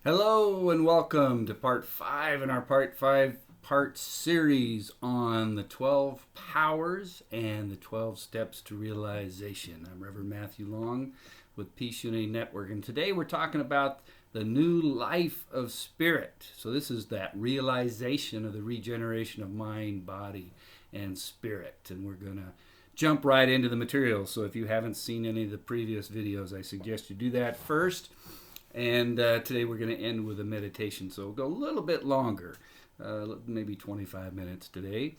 Hello and welcome to part 5 in our part series on the 12 powers and the 12 steps to realization. I'm Reverend Matthew Long with Peace Unity Network, and today we're talking about the new life of spirit. So this is that realization of the regeneration of mind, body, and spirit, and we're going to jump right into the material. So if you haven't seen any of the previous videos, I suggest you do that first. And today we're going to end with a meditation. So we'll go a little bit longer, maybe 25 minutes today.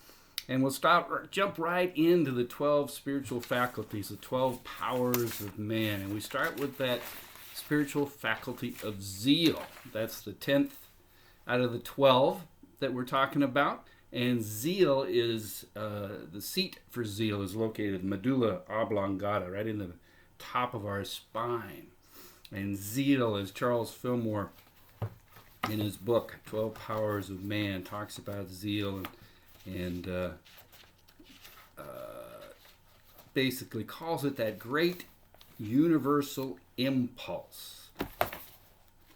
And we'll jump right into the 12 spiritual faculties, the 12 powers of man. And we start with that spiritual faculty of zeal. That's the 10th out of the 12 that we're talking about. And zeal is, the seat for zeal is located medulla oblongata, right in the top of our spine. And zeal, as Charles Fillmore in his book 12 Powers of Man talks about zeal and basically calls it that great universal impulse.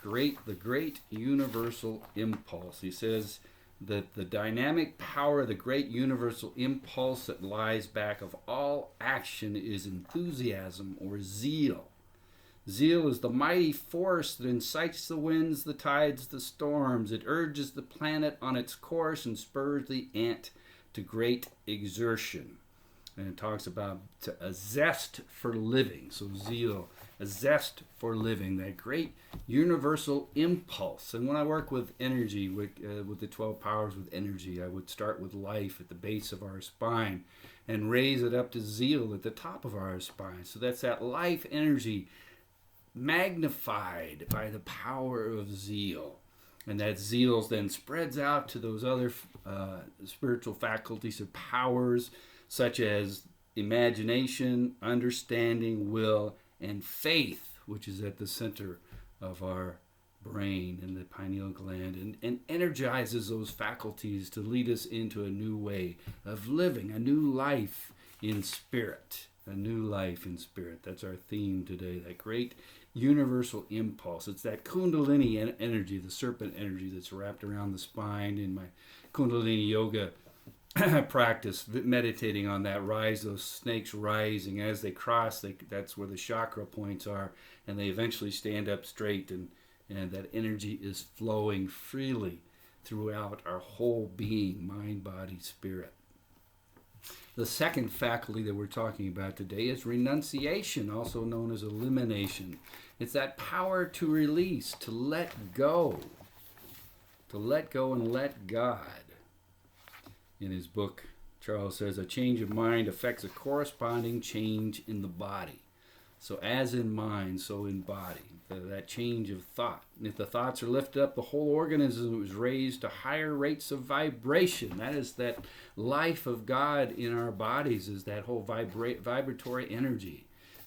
The great universal impulse. He says that the dynamic power, the great universal impulse that lies back of all action is enthusiasm or zeal. Zeal is the mighty force that incites the winds, the tides, the storms. It urges the planet on its course and spurs the ant to great exertion. And it talks about a zest for living. So zeal, a zest for living, that great universal impulse. And when I work with energy, with the 12 powers with energy, I would start with life at the base of our spine and raise it up to zeal at the top of our spine. So that's that life energy magnified by the power of zeal. And that zeal then spreads out to those other spiritual faculties or powers, such as imagination, understanding, will, and faith, which is at the center of our brain and the pineal gland, and energizes those faculties to lead us into a new way of living, a new life in spirit. A new life in spirit. That's our theme today, that great universal impulse. It's that Kundalini energy, the serpent energy that's wrapped around the spine. In my Kundalini yoga practice, meditating on that rise, those snakes rising as they cross, that's where the chakra points are, and they eventually stand up straight, and that energy is flowing freely throughout our whole being, mind, body, spirit. The second faculty that we're talking about today is renunciation, also known as elimination. It's that power to release, to let go and let God. In his book, Charles says, a change of mind affects a corresponding change in the body. So as in mind, so in body. That change of thought. And if the thoughts are lifted up, the whole organism is raised to higher rates of vibration. That is that life of God in our bodies, is that whole vibratory energy.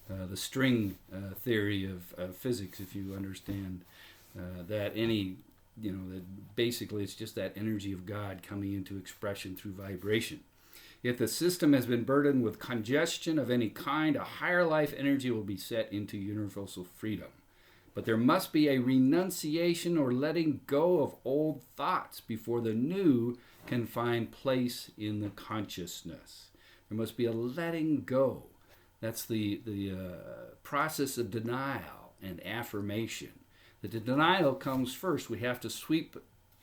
The string theory of physics, if you understand that that basically it's just that energy of God coming into expression through vibration. If the system has been burdened with congestion of any kind, a higher life energy will be set into universal freedom. But there must be a renunciation or letting go of old thoughts before the new can find place in the consciousness. There must be a letting go. That's the process of denial and affirmation. The denial comes first. We have to sweep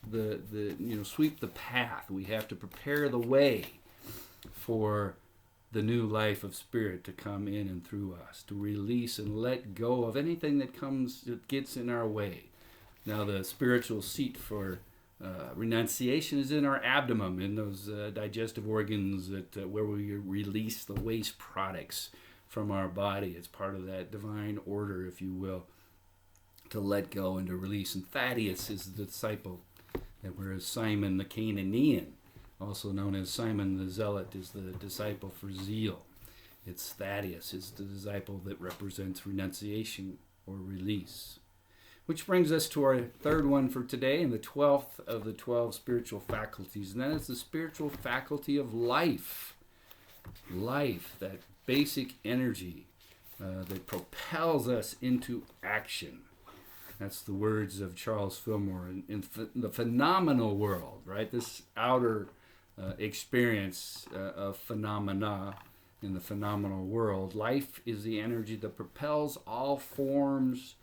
the path. We have to prepare the way for the new life of spirit to come in and through us, to release and let go of anything that gets in our way. Now, the spiritual seat for renunciation is in our abdomen, in those digestive organs where we release the waste products from our body. It's part of that divine order, if you will, to let go and to release. And Thaddeus is the disciple, whereas Simon the Canaanian, also known as Simon the Zealot, is the disciple for zeal. It's Thaddeus, is the disciple that represents renunciation or release. Which brings us to our third one for today, and the 12th of the 12 spiritual faculties, and that is the spiritual faculty of life. Life, that basic energy that propels us into action. That's the words of Charles Fillmore. In the phenomenal world, right? This outer experience of phenomena in the phenomenal world, life is the energy that propels all forms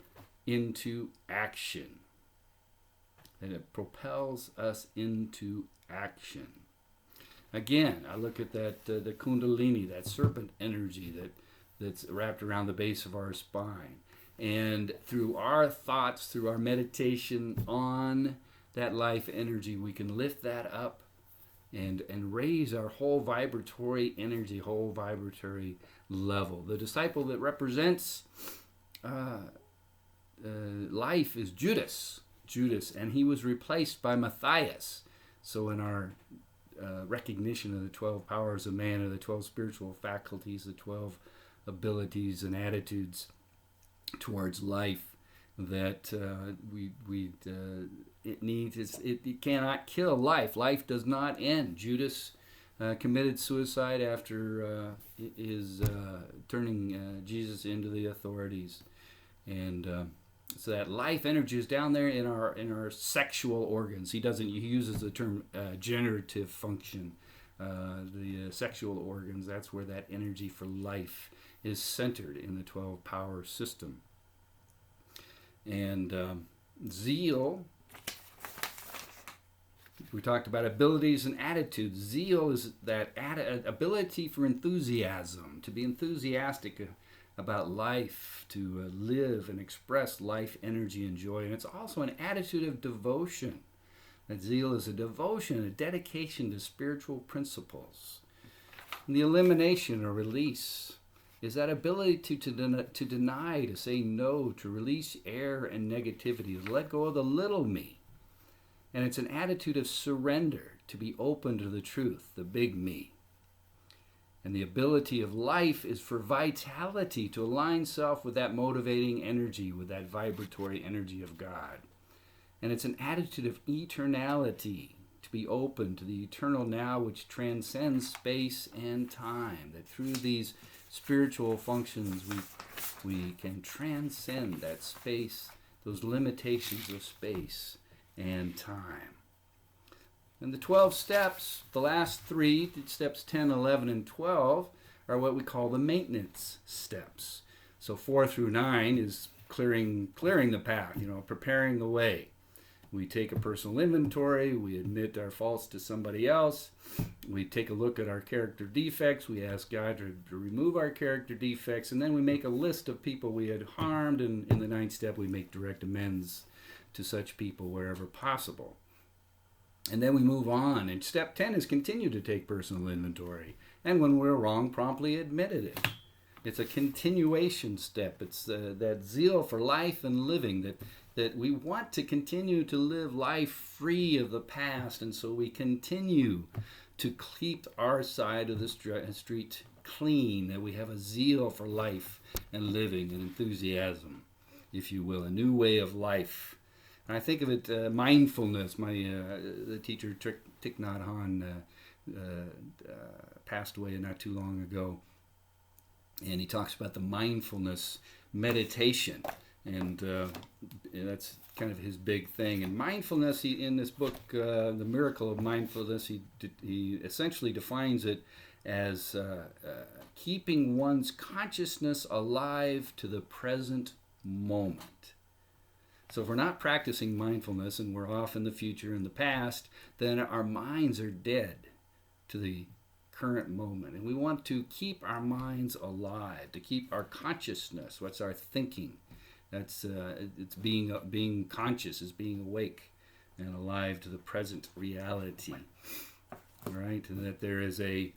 into action. And it propels us into action. Again, I look at that the kundalini, that serpent energy that's wrapped around the base of our spine. And through our thoughts, through our meditation on that life energy, we can lift that up and raise our whole vibratory energy, whole vibratory level. The disciple that represents life is Judas, and he was replaced by Matthias. So in our recognition of the 12 powers of man, or the 12 spiritual faculties, the 12 abilities and attitudes towards life, that it cannot kill life. Life does not end. Judas committed suicide after his turning Jesus into the authorities, and so that life energy is down there in our sexual organs. He uses the term generative function. The sexual organs, that's where that energy for life is centered in the 12 power system. And zeal, we talked about abilities and attitudes. Zeal is that ability for enthusiasm, to be enthusiastic about life, to live and express life, energy, and joy. And it's also an attitude of devotion. That zeal is a devotion, a dedication to spiritual principles. And the elimination or release is that ability to deny, to say no, to release error and negativity, to let go of the little me. And it's an attitude of surrender, to be open to the truth, the big me. And the ability of life is for vitality, to align self with that motivating energy, with that vibratory energy of God. And it's an attitude of eternality, to be open to the eternal now, which transcends space and time. That through these spiritual functions we can transcend that space, those limitations of space and time. And the 12 steps, the last three, steps 10, 11, and 12, are what we call the maintenance steps. So 4 through 9 is clearing the path, preparing the way. We take a personal inventory, we admit our faults to somebody else, we take a look at our character defects, we ask God to remove our character defects, and then we make a list of people we had harmed, and in the 9th step we make direct amends to such people wherever possible. And then we move on, and step 10 is continue to take personal inventory, and when we're wrong, promptly admit it. It's a continuation step. It's that zeal for life and living, that we want to continue to live life free of the past, and so we continue to keep our side of the street clean, that we have a zeal for life and living and enthusiasm, if you will, a new way of life. And I think of it, mindfulness. The teacher Thich Nhat Hanh passed away not too long ago, and he talks about the mindfulness meditation, and that's kind of his big thing. And mindfulness, in this book, The Miracle of Mindfulness, he essentially defines it as keeping one's consciousness alive to the present moment. So if we're not practicing mindfulness and we're off in the future and the past, then our minds are dead to the current moment. And we want to keep our minds alive, to keep our consciousness. What's our thinking? It's being conscious, is being awake and alive to the present reality. Right? And that there is an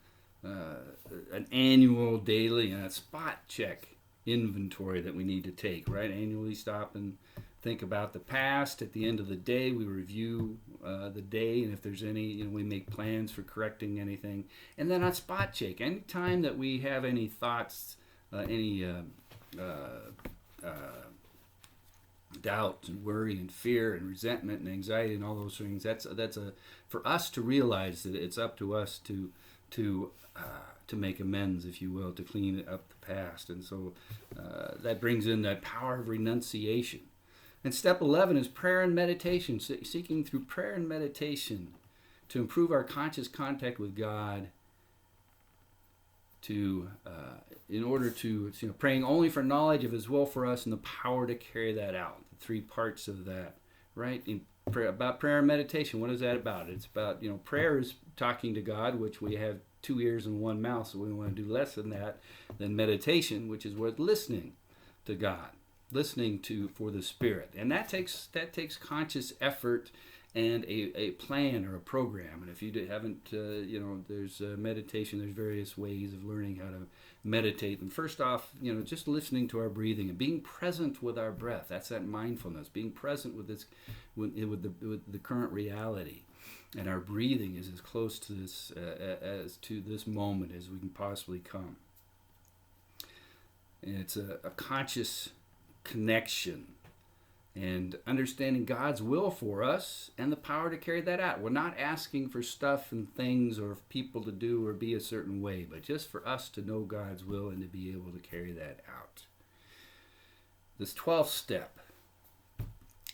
annual, daily, spot check inventory that we need to take. Right? Annually stop and think about the past. At the end of the day, we review the day, and if there's any, we make plans for correcting anything. And then on spot check, anytime that we have any thoughts, any doubt and worry and fear and resentment and anxiety and all those things, that's for us to realize that it's up to us to make amends, if you will, to clean up the past. And so that brings in that power of renunciation. And step 11 is prayer and meditation, seeking through prayer and meditation to improve our conscious contact with God, in order to, praying only for knowledge of His will for us and the power to carry that out. The three parts of that, right? About prayer and meditation, what is that about? It's about, prayer is talking to God, which we have 2 ears and 1 mouth, so we want to do less than that. Than meditation, which is what listening to God, listening for the Spirit, and that takes conscious effort and a plan or a program. And if you haven't, there's meditation. There's various ways of learning how to meditate. And first off, just listening to our breathing and being present with our breath. That's that mindfulness, being present with this, with the current reality. And our breathing is as close to this as to this moment as we can possibly come. And it's a conscious connection and understanding God's will for us and the power to carry that out. We're not asking for stuff and things or people to do or be a certain way, but just for us to know God's will and to be able to carry that out. This 12th step,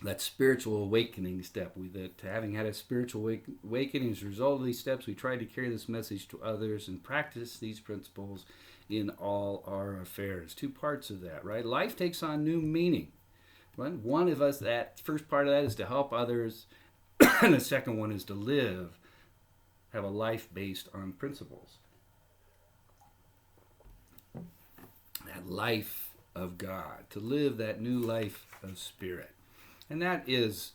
that spiritual awakening step, having had a spiritual awakening as a result of these steps, we try to carry this message to others and practice these principles in all our affairs. 2 parts of that, right? Life takes on new meaning. Right? One of us, that first part of that is to help others, and the second one is to have a life based on principles. That life of God, to live that new life of Spirit. And that is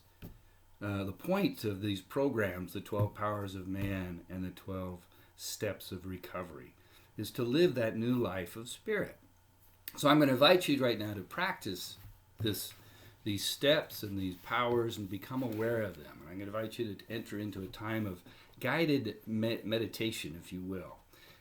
the point of these programs, the 12 Powers of Man and the 12 Steps of Recovery, is to live that new life of Spirit. So I'm going to invite you right now to practice these steps and these powers and become aware of them. And I'm going to invite you to enter into a time of guided meditation, if you will.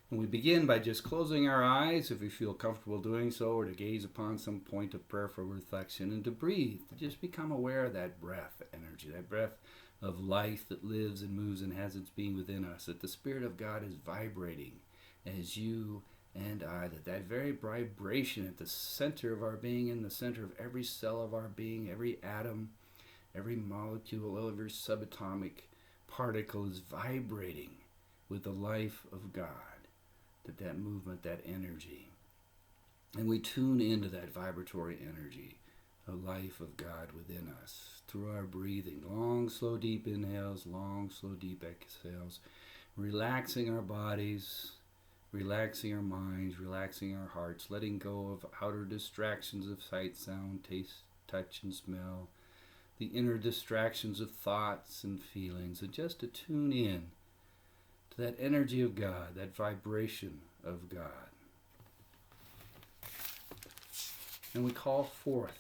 And we begin by just closing our eyes, if we feel comfortable doing so, or to gaze upon some point of prayerful reflection, and to breathe, to just become aware of that breath energy, that breath of life that lives and moves and has its being within us, that the Spirit of God is vibrating as you and I, that very vibration at the center of our being, in the center of every cell of our being, every atom, every molecule, every subatomic particle is vibrating with the life of God, that movement, that energy. And we tune into that vibratory energy, the life of God within us, through our breathing. Long, slow, deep inhales, long, slow, deep exhales, relaxing our bodies, relaxing our minds, relaxing our hearts, letting go of outer distractions of sight, sound, taste, touch, and smell, the inner distractions of thoughts and feelings, and just to tune in to that energy of God, that vibration of God. And we call forth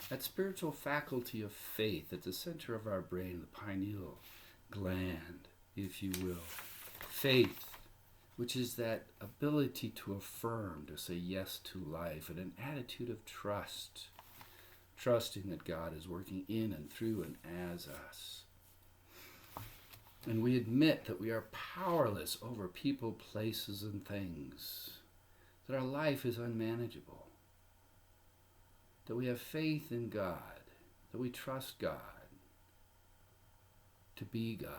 that spiritual faculty of faith at the center of our brain, the pineal gland, if you will. Faith, which is that ability to affirm, to say yes to life, and an attitude of trust, trusting that God is working in and through and as us. And we admit that we are powerless over people, places, and things, that our life is unmanageable, that we have faith in God, that we trust God to be God,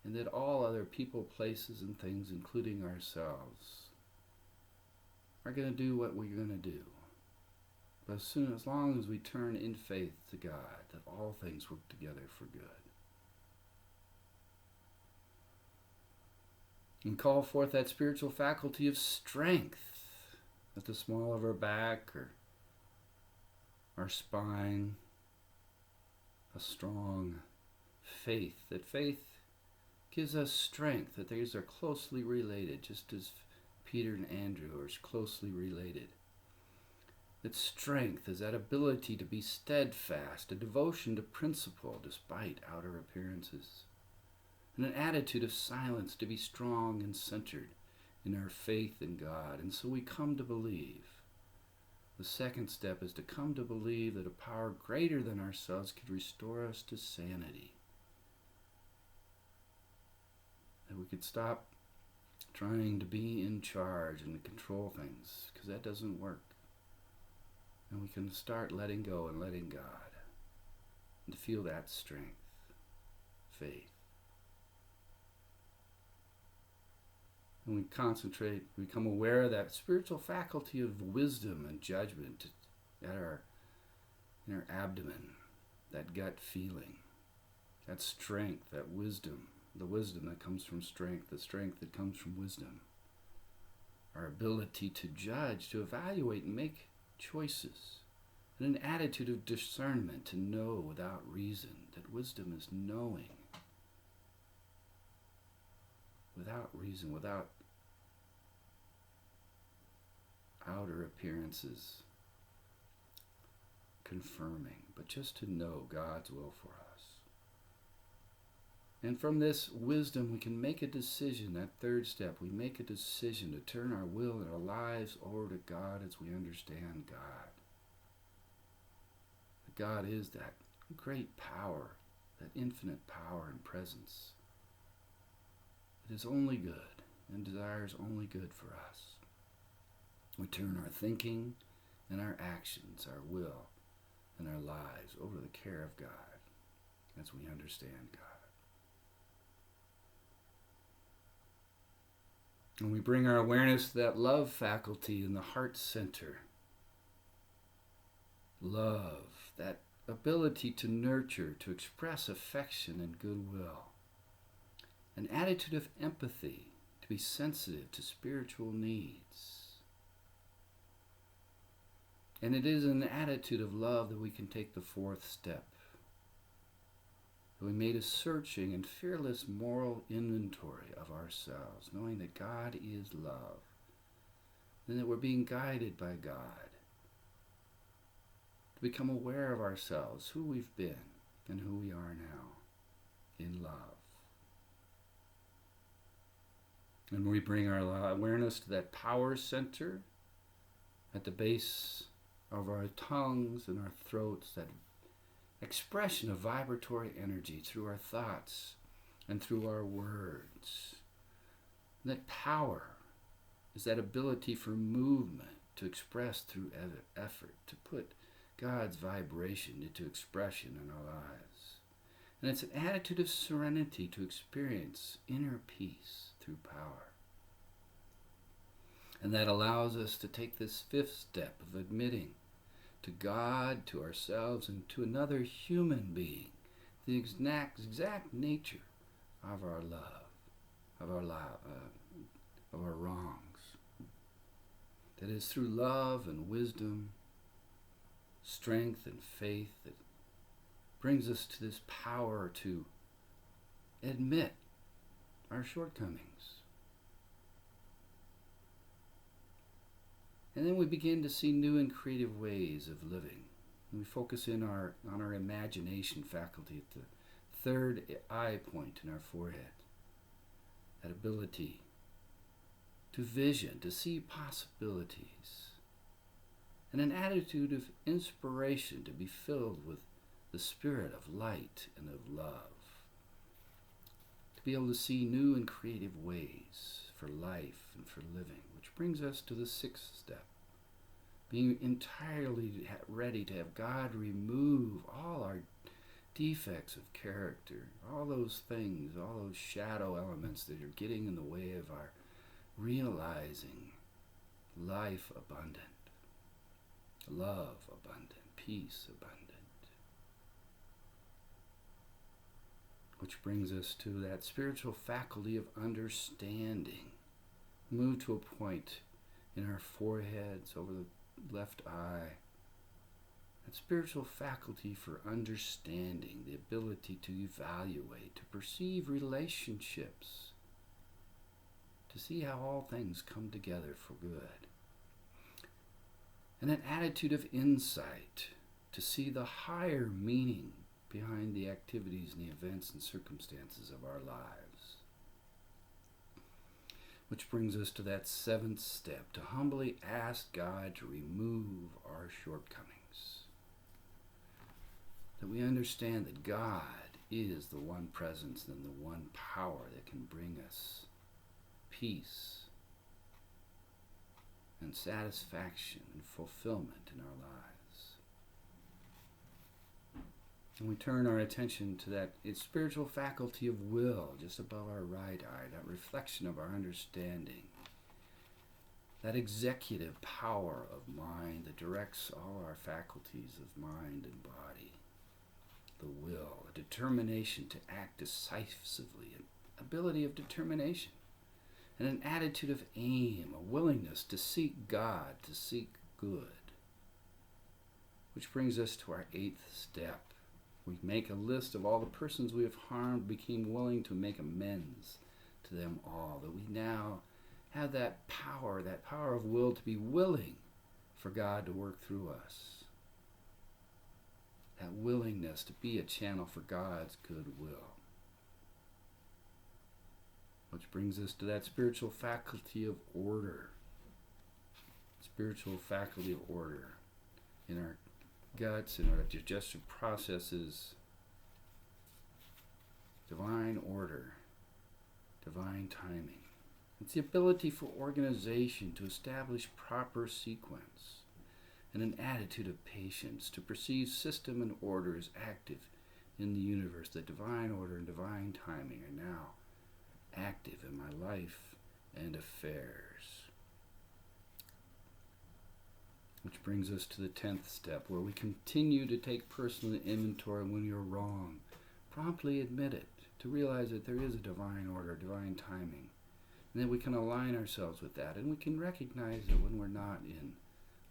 and that all other people, places, and things, including ourselves, are going to do what we're going to do. But as long as we turn in faith to God, that all things work together for good. And call forth that spiritual faculty of strength at the small of our back or our spine, a strong faith, that faith gives us strength, that these are closely related, just as Peter and Andrew are closely related. That strength is that ability to be steadfast, a devotion to principle despite outer appearances, and an attitude of silence, to be strong and centered in our faith in God. And so we come to believe. The second step is to come to believe that a power greater than ourselves could restore us to sanity. That we could stop trying to be in charge and to control things, because that doesn't work. And we can start letting go and letting God. And to feel that strength, faith. And we concentrate, we become aware of that spiritual faculty of wisdom and judgment at our in our abdomen, that gut feeling, that strength, that wisdom, the wisdom that comes from strength, the strength that comes from wisdom. Our ability to judge, to evaluate and make choices, and an attitude of discernment to know without reason, that wisdom is knowing without reason, without outer appearances confirming, but just to know God's will for us. And from this wisdom, we can make a decision, that third step, we make a decision to turn our will and our lives over to God as we understand God. That God is that great power, that infinite power and presence. It is only good and desires only good for us. We turn our thinking and our actions, our will, and our lives over the care of God as we understand God. And we bring our awareness to that love faculty in the heart center. Love, that ability to nurture, to express affection and goodwill. An attitude of empathy, to be sensitive to spiritual needs. And it is an attitude of love that we can take the fourth step. We made a searching and fearless moral inventory of ourselves, knowing that God is love, and that we're being guided by God to become aware of ourselves, who we've been, and who we are now in love. And we bring our awareness to that power center at the base of our tongues and our throats, that expression of vibratory energy through our thoughts and through our words. That power is that ability for movement to express through effort, to put God's vibration into expression in our lives. And it's an attitude of serenity to experience inner peace through power. And that allows us to take this fifth step of admitting to God, to ourselves, and to another human being the exact nature of our love, of our wrongs. That is through love and wisdom, strength and faith that brings us to this power to admit our shortcomings. And then we begin to see new and creative ways of living. And we focus in on our imagination faculty at the third eye point in our forehead. That ability to vision, to see possibilities. And an attitude of inspiration to be filled with the spirit of light and of love. To be able to see new and creative ways for life and for living. Which brings us to the sixth step. Being entirely ready to have God remove all our defects of character, all those things, all those shadow elements that are getting in the way of our realizing life abundant, love abundant, peace abundant. Which brings us to that spiritual faculty of understanding. Move to a point in our foreheads, over the left eye. That spiritual faculty for understanding, the ability to evaluate, to perceive relationships, to see how all things come together for good. And an attitude of insight, to see the higher meaning behind the activities and the events and circumstances of our lives. Which brings us to that seventh step, to humbly ask God to remove our shortcomings. That we understand that God is the one presence and the one power that can bring us peace and satisfaction and fulfillment in our lives. And we turn our attention to that spiritual faculty of will just above our right eye, that reflection of our understanding, that executive power of mind that directs all our faculties of mind and body, the will, a determination to act decisively, an ability of determination, and an attitude of aim, a willingness to seek God, to seek good. Which brings us to our 8th step. We make a list of all the persons we have harmed, became willing to make amends to them all, that we now have that power of will to be willing for God to work through us. That willingness to be a channel for God's good will. Which brings us to that spiritual faculty of order. Spiritual faculty of order in our guts, in our digestive processes. Divine order, divine timing. It's the ability for organization to establish proper sequence and an attitude of patience to perceive system and order as active in the universe. That divine order and divine timing are now active in my life and affairs. Which brings us to the 10th step, where we continue to take personal inventory when you're wrong. Promptly admit it, to realize that there is a divine order, divine timing. And that we can align ourselves with that, and we can recognize that when we're not in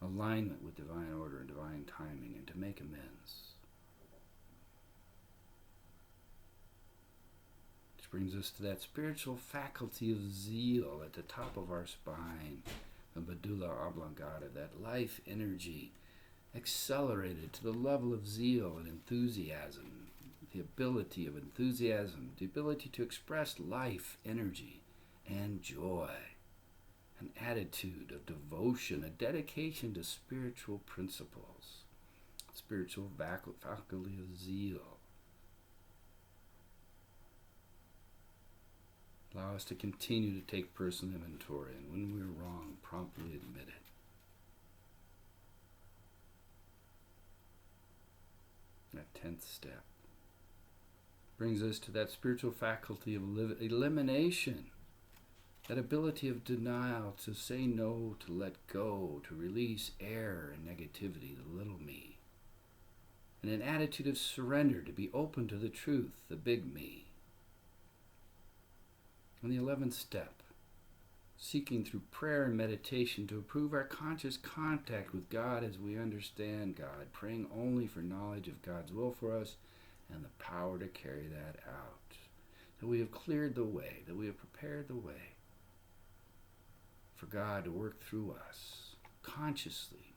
alignment with divine order and divine timing, and to make amends. Which brings us to that spiritual faculty of zeal at the top of our spine, the medulla oblongata, that life energy accelerated to the level of zeal and enthusiasm, the ability of enthusiasm, the ability to express life energy and joy, an attitude of devotion, a dedication to spiritual principles, spiritual faculty of zeal. Allow us to continue to take personal inventory, and when we're wrong, promptly admit it. That 10th step brings us to that spiritual faculty of elimination, that ability of denial, to say no, to let go, to release error and negativity, the little me, and an attitude of surrender, to be open to the truth, the big me. And the 11th step, seeking through prayer and meditation to improve our conscious contact with God as we understand God, praying only for knowledge of God's will for us and the power to carry that out. That we have cleared the way, that we have prepared the way for God to work through us, consciously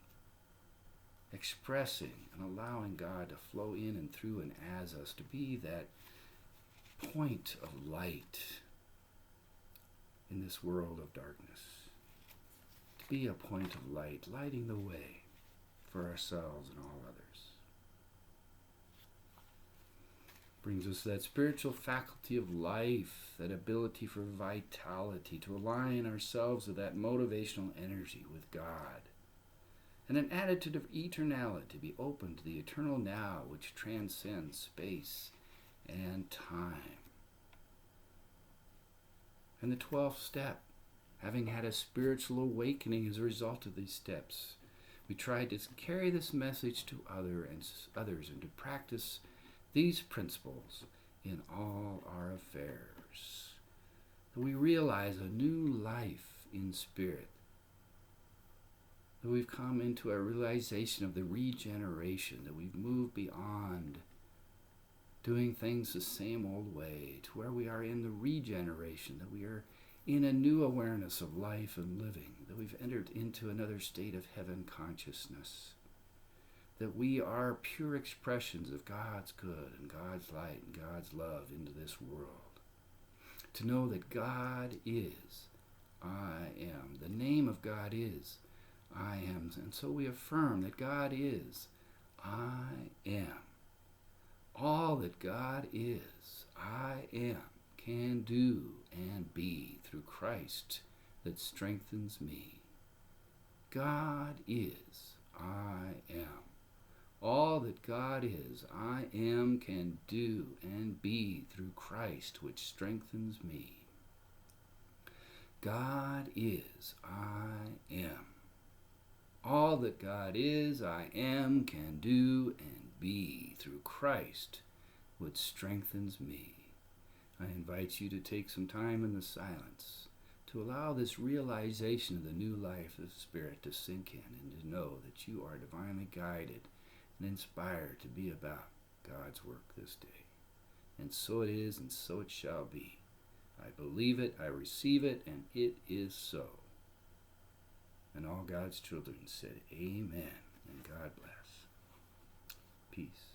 expressing and allowing God to flow in and through and as us, to be that point of light in this world of darkness, to be a point of light, lighting the way for ourselves and all others. Brings us to that spiritual faculty of life, that ability for vitality, to align ourselves with that motivational energy with God, and an attitude of eternality, to be open to the eternal now, which transcends space and time. And the 12th step, having had a spiritual awakening as a result of these steps, we try to carry this message to others and to practice these principles in all our affairs. That we realize a new life in spirit. That we've come into a realization of the regeneration, that we've moved beyond doing things the same old way, to where we are in the regeneration, that we are in a new awareness of life and living, that we've entered into another state of heaven consciousness, that we are pure expressions of God's good and God's light and God's love into this world. To know that God is, I am. The name of God is, I am. And so we affirm that God is, I am. All that God is, I am, can do and be through Christ that strengthens me. God is, I am. All that God is, I am, can do, and be through Christ, which strengthens me. God is, I am. All that God is, I am, can do, and be through Christ, which strengthens me. I invite you to take some time in the silence to allow this realization of the new life of the Spirit to sink in and to know that you are divinely guided and inspired to be about God's work this day. And so it is, and so it shall be. I believe it, I receive it, and it is so. And all God's children said, Amen, and God bless. Peace.